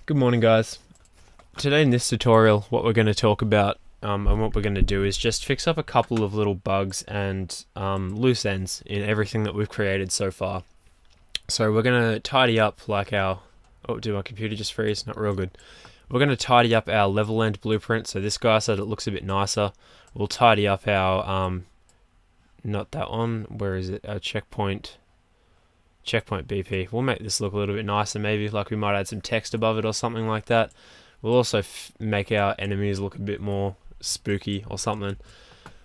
Good morning, guys. Today in this tutorial, what we're going to talk about and what we're going to do is just fix up a couple of little bugs and loose ends in everything that we've created so far. So we're going to tidy up like our... Oh, did my computer just freeze? Not real good. We're going to tidy up our level end blueprint, so this guy so that it looks a bit nicer. We'll tidy up our... not that one. Where is it? Our checkpoint BP. We'll make this look a little bit nicer, maybe like we might add some text above it or something like that. We'll also make our enemies look a bit more spooky or something.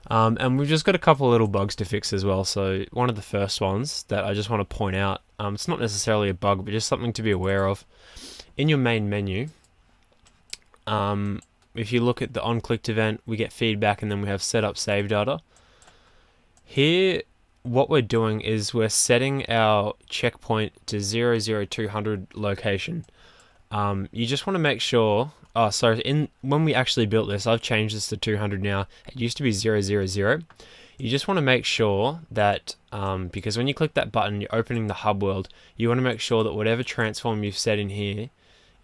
And we've just got a couple of little bugs to fix as well. So one of the first ones that I just want to point out, it's not necessarily a bug, but just something to be aware of. In your main menu, if you look at the on-clicked event, we get feedback and then we have set up save data. Here, what we're doing is we're setting our checkpoint to 00200 location. You just want to make sure... Oh, sorry, when we actually built this, I've changed this to 200 now. It used to be 000. You just want to make sure that, because when you click that button, you're opening the hub world, you want to make sure that whatever transform you've set in here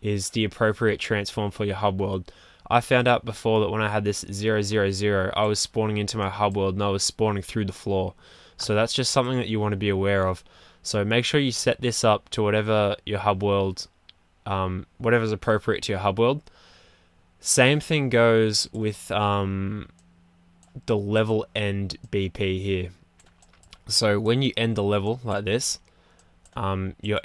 is the appropriate transform for your hub world. I found out before that when I had this 000, I was spawning into my hub world and I was spawning through the floor. So that's just something that you want to be aware of. So make sure you set this up to whatever your hub world, whatever's appropriate to your hub world. Same thing goes with the level end BP here. So when you end the level like this, you're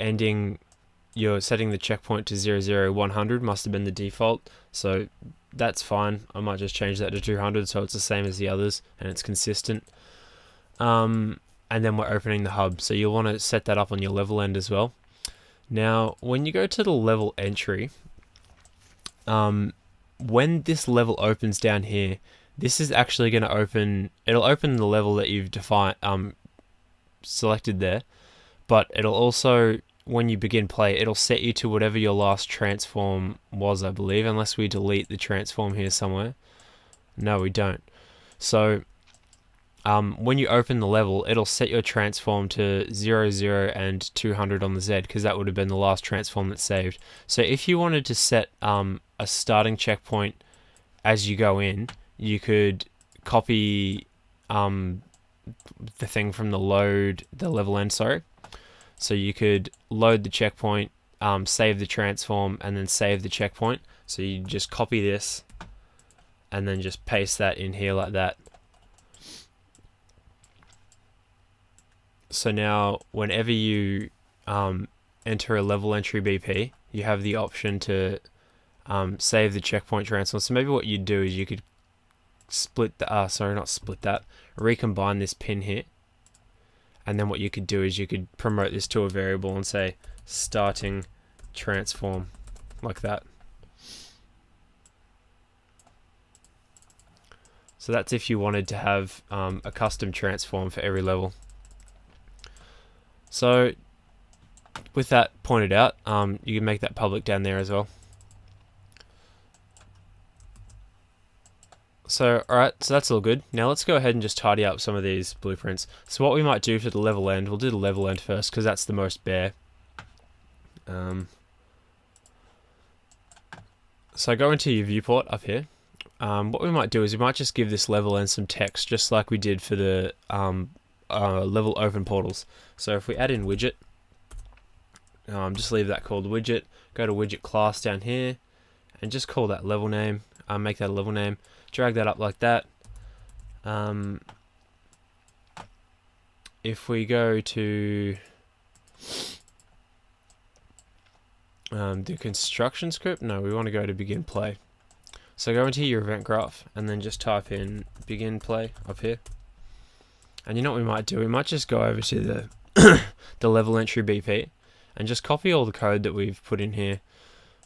setting the checkpoint to 00100, must have been the default. So that's fine. I might just change that to 200 so it's the same as the others and it's consistent. And then we're opening the hub, so you'll want to set that up on your level end as well. Now when you go to the level entry, when this level opens down here, this is actually going to open, it'll open the level that you've defined, selected there, but it'll also, when you begin play, it'll set you to whatever your last transform was, I believe, unless we delete the transform here somewhere. No, we don't. So when you open the level, it'll set your transform to 00 and 200 on the Z, because that would have been the last transform that's saved. So if you wanted to set a starting checkpoint as you go in, you could copy the thing from the level end, sorry. So you could load the checkpoint, save the transform, and then save the checkpoint. So you just copy this, and then just paste that in here like that. So now, whenever you enter a level entry BP, you have the option to save the checkpoint transform. So maybe what you'd do is you could recombine this pin here. And then what you could do is you could promote this to a variable and say starting transform, like that. So that's if you wanted to have a custom transform for every level. So with that pointed out, you can make that public down there as well. So alright, so that's all good. Now let's go ahead and just tidy up some of these blueprints. So what we might do for the level end, we'll do the level end first because that's the most bare. So go into your viewport up here. What we might do is we might just give this level end some text, just like we did for the level open portals. So if we add in widget, just leave that called widget, go to widget class down here, and just call that level name, make that a level name, drag that up like that. If we go to the construction script, no, we want to go to begin play. So go into your event graph and then just type in begin play up here. And you know what we might do? We might just go over to the the level entry BP and just copy all the code that we've put in here.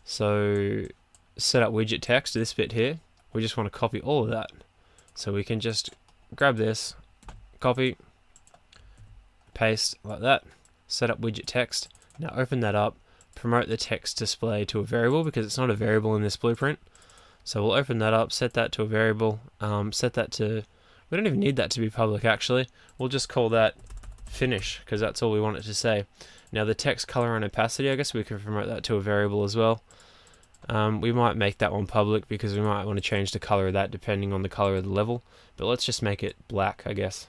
So set up widget text, this bit here. We just want to copy all of that. So we can just grab this, copy, paste like that, set up widget text. Now open that up, promote the text display to a variable because it's not a variable in this blueprint. So we'll open that up, set that to a variable, set that to... We don't even need that to be public actually. We'll just call that finish because that's all we want it to say. Now the text color and opacity, I guess we can promote that to a variable as well. We might make that one public because we might want to change the color of that depending on the color of the level. But let's just make it black, I guess.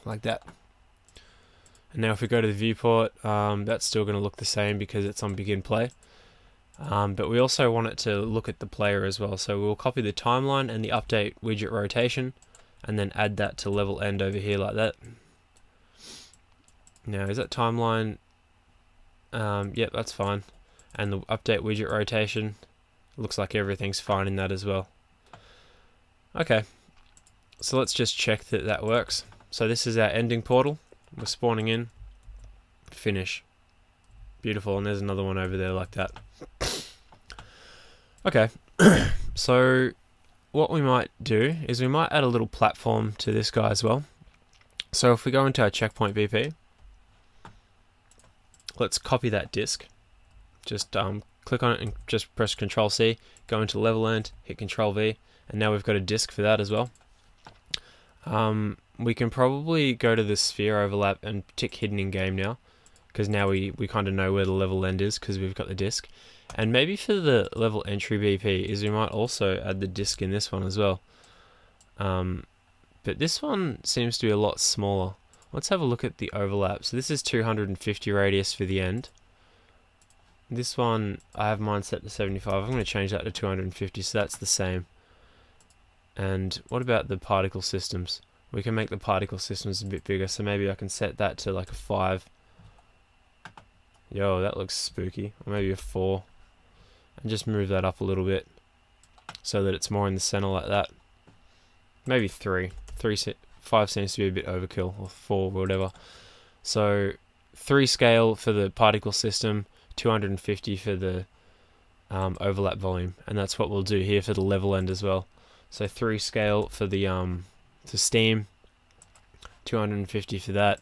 Like that. And now if we go to the viewport, that's still going to look the same because it's on begin play. But we also want it to look at the player as well. So we'll copy the timeline and the update widget rotation and then add that to level end over here like that. Now is that timeline? Yep, that's fine. And the update widget rotation, looks like everything's fine in that as well. Okay, so let's just check that that works. So this is our ending portal. We're spawning in, finish. Beautiful, and there's another one over there like that. Okay, so what we might do is we might add a little platform to this guy as well. So if we go into our checkpoint BP, let's copy that disk. Just click on it and just press Control C, go into level end, hit Control V, and now we've got a disk for that as well. We can probably go to the sphere overlap and tick hidden in game now, because now we kind of know where the level end is because we've got the disk. And maybe for the level entry BP is we might also add the disk in this one as well. But this one seems to be a lot smaller. Let's have a look at the overlap. So this is 250 radius for the end. This one, I have mine set to 75. I'm going to change that to 250, so that's the same. And what about the particle systems? We can make the particle systems a bit bigger, so maybe I can set that to like a 5. Yo, that looks spooky. Or maybe a 4. And just move that up a little bit so that it's more in the center like that. Maybe 3. 5 seems to be a bit overkill, or 4, or whatever. So 3 scale for the particle system, 250 for the overlap volume, and that's what we'll do here for the level end as well. So 3 scale for the to steam, 250 for that,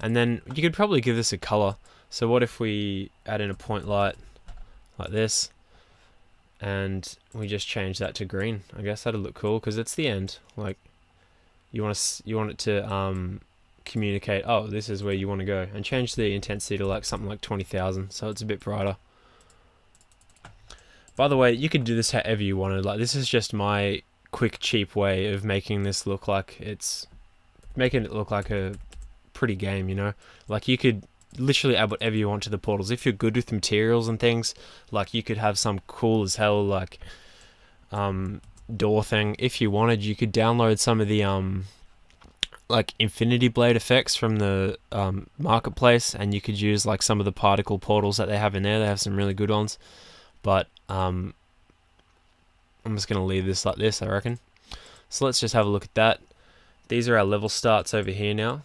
and then you could probably give this a color. So what if we add in a point light like this, and we just change that to green? I guess that'd look cool because it's the end. Like you want it to communicate, oh, this is where you want to go, and change the intensity to like something like 20,000, so it's a bit brighter. By the way, you could do this however you wanted. Like this is just my quick, cheap way of making this look like making it look like a pretty game, you know? Like you could literally add whatever you want to the portals. If you're good with materials and things, like you could have some cool as hell like door thing. If you wanted, you could download some of the like infinity blade effects from the marketplace, and you could use like some of the particle portals that they have in there. They have some really good ones, but I'm just going to leave this like this, I reckon. So let's just have a look at that. These are our level starts over here now.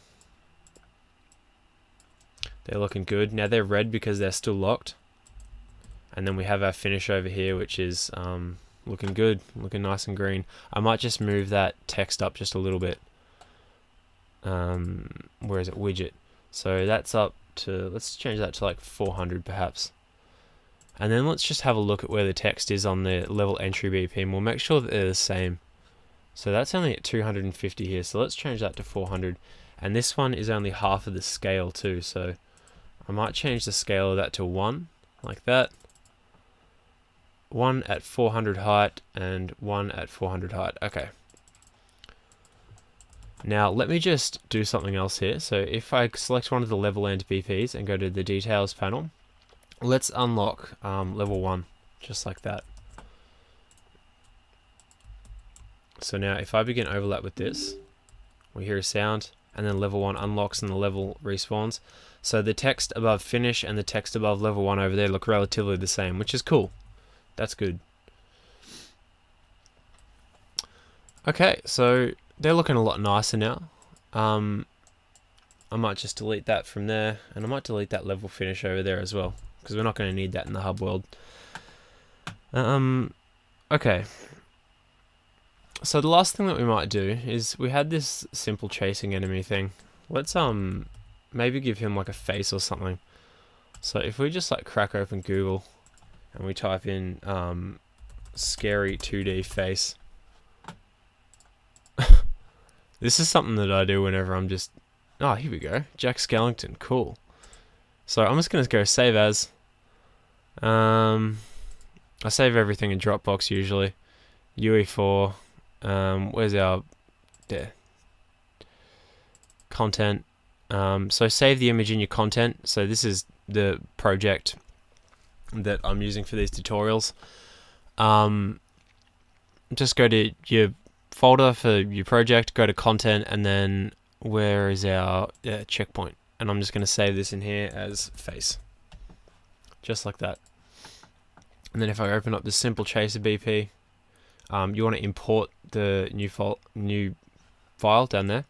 They're looking good. Now they're red because they're still locked. And then we have our finish over here, which is looking good, looking nice and green. I might just move that text up just a little bit. Where is it? Widget. So that's up to, let's change that to like 400 perhaps. And then let's just have a look at where the text is on the level entry BP, and we'll make sure that they're the same. So that's only at 250 here, so let's change that to 400. And this one is only half of the scale too, so I might change the scale of that to 1, like that. 1 at 400 height, and 1 at 400 height. Okay. Now let me just do something else here. So if I select one of the level end BPs and go to the details panel, let's unlock level 1, just like that. So now if I begin overlap with this, we hear a sound, and then level 1 unlocks and the level respawns. So the text above finish and the text above level 1 over there look relatively the same, which is cool. That's good. Okay, so they're looking a lot nicer now. I might just delete that from there, and I might delete that level finish over there as well, because we're not going to need that in the hub world. Okay. So the last thing that we might do is we had this simple chasing enemy thing. Let's maybe give him like a face or something. So if we just like crack open Google and we type in scary 2D face. This is something that I do whenever I'm just, oh, here we go, Jack Skellington, cool. So I'm just gonna go save as, I save everything in Dropbox usually. UE4. Where's our content? So save the image in your content. So this is the project that I'm using for these tutorials. Just go to your folder for your project, go to content, and then where is our checkpoint? And I'm just going to save this in here as face, just like that. And then if I open up the simple chaser BP, you want to import the new file down there.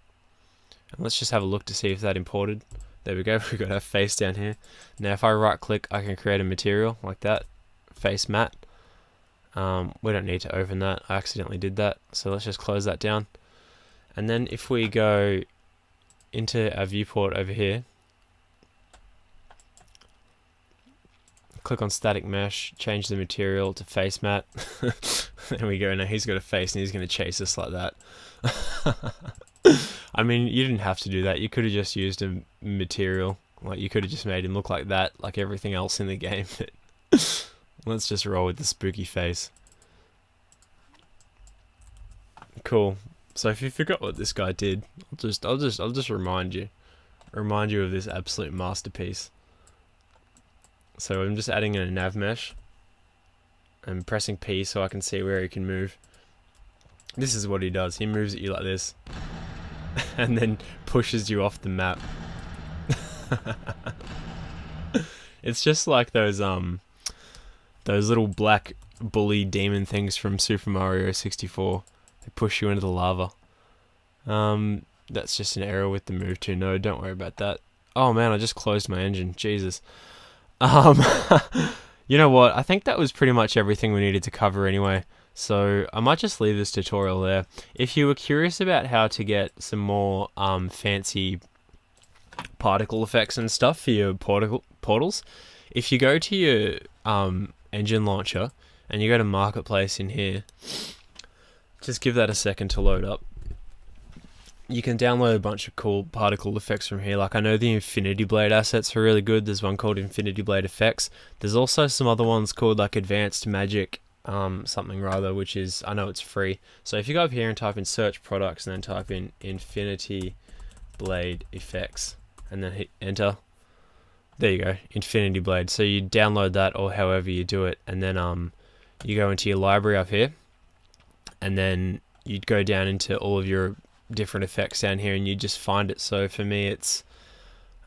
And let's just have a look to see if that imported. There we go, we've got our face down here. Now if I right click, I can create a material like that, face matte. We don't need to open that, I accidentally did that. So let's just close that down. And then if we go into our viewport over here, click on static mesh, change the material to face matte. There we go, now he's got a face and he's going to chase us like that. I mean, you didn't have to do that. You could have just used a material. Like, you could have just made him look like that, like everything else in the game. Let's just roll with the spooky face. Cool. So if you forgot what this guy did, I'll just remind you of this absolute masterpiece. So I'm just adding in a nav mesh. I'm pressing P so I can see where he can move. This is what he does. He moves at you like this. And then pushes you off the map. It's just like those little black bully demon things from Super Mario 64. They push you into the lava. That's just an error with the move to node. Don't worry about that. Oh man, I just closed my engine. Jesus. You know what? I think that was pretty much everything we needed to cover anyway. So I might just leave this tutorial there. If you were curious about how to get some more fancy particle effects and stuff for your portals, if you go to your engine launcher and you go to marketplace in here, just give that a second to load up. You can download a bunch of cool particle effects from here. Like, I know the Infinity Blade assets are really good. There's one called Infinity Blade Effects. There's also some other ones called like Advanced Magic something rather, which is, I know it's free. So if you go up here and type in search products and then type in Infinity Blade Effects and then hit enter, there you go, Infinity Blade. So you download that or however you do it, and then you go into your library up here, and then you'd go down into all of your different effects down here and you just find it. So for me it's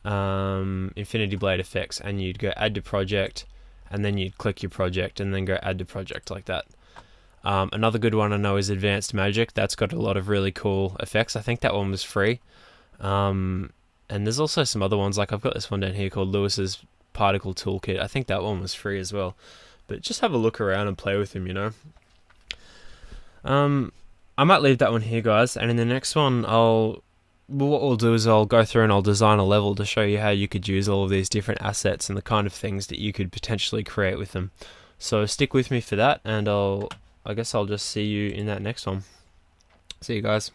Infinity Blade Effects, and you'd go add to project, and then you'd click your project and then go add to project like that. Another good one I know is Advanced Magic. That's got a lot of really cool effects. I think that one was free. And there's also some other ones, like I've got this one down here called Lewis's Particle Toolkit. I think that one was free as well. But just have a look around and play with them, you know. I might leave that one here, guys, and in the next one what we'll do is I'll go through and I'll design a level to show you how you could use all of these different assets and the kind of things that you could potentially create with them. So stick with me for that, and I guess I'll just see you in that next one. See you guys.